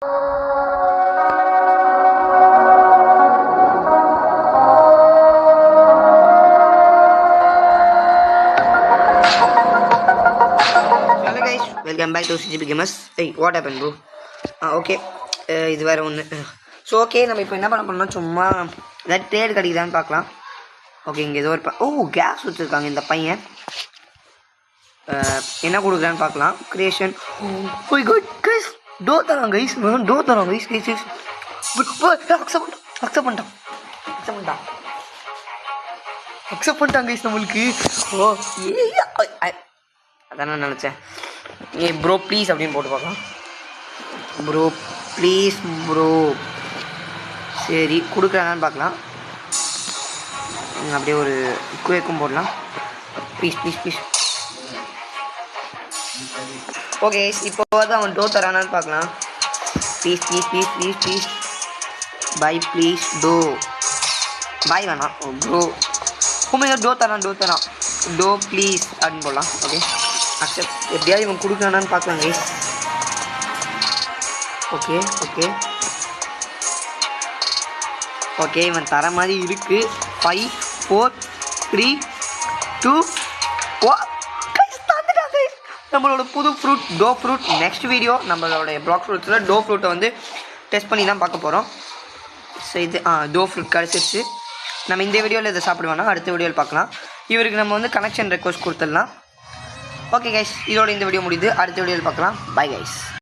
Hello guys, welcome back to CGP Gamers. Hey, what happened bro? Okay, இது வேறு ஒன்று. So okay, நம்ம இப்போ என்ன பண்ண போறோம்னா சும்மா ஏதாவது ட்ரேட் கிடைக்குதான்னு பார்க்கலாம். ஓகே, இங்கே ஏதோ ஒரு கேஸ் வச்சுருக்காங்க இந்த பையன். என்ன கொடுக்குறான்னு பார்க்கலாம். கிரியேஷன் போய் குட் கைஸ், டோ தரோம் கைஸ், டோ தரோம் கைஸ் கைஸ் கைஸ். அக்செப்ட் பண்ணிட்டான் கைஸ் நம்மளுக்கு. ஓ அதான் நான் நினச்சேன். ப்ரோ ப்ளீஸ் அப்படின்னு போட்டு பார்க்கலாம். Bro please bro. சரி, கொடுக்குறாங்கன்னு பார்க்கலாம். அப்படியே ஒரு குவேக்கும் போடலாம். Please please please. ஓகே, இப்போ வந்து அவன் டோ தரானான்னு பார்க்கலாம். Please please please please please bye please டோ. பாய் வேணாம் ப்ரோ. உண்மையாக டோ தரான் டோ ப்ளீஸ் அப்படின்னு போடலாம். Okay, accept. எப்படியாவது இவன் கொடுக்குறானான்னு பார்க்கலாம் கைஸ். ஓகே ஓகே ஓகே, இவன் தர மாதிரி இருக்குது. 5 4 3 2 நம்மளோட புது fruit to fruit. Next video நம்மளோட பிளாக் ஃப்ரூட்ஸில் டோ ஃப்ரூட்டை வந்து டெஸ்ட் பண்ணி தான் பார்க்க போகிறோம். ஸோ இது டோ ஃப்ரூட் கிடச்சிருச்சு. நம்ம இந்த வீடியோவில் இதை சாப்பிடுவோம்னா அடுத்த வீடியோவில் பார்க்கலாம். இவருக்கு நம்ம வந்து கனெக்ஷன் ரெக்வஸ்ட் கொடுத்துடலாம். ஓகே கைஸ், இதோட இந்த வீடியோ முடியுது. அடுத்த வீடியோவில் பார்க்கலாம். Bye guys.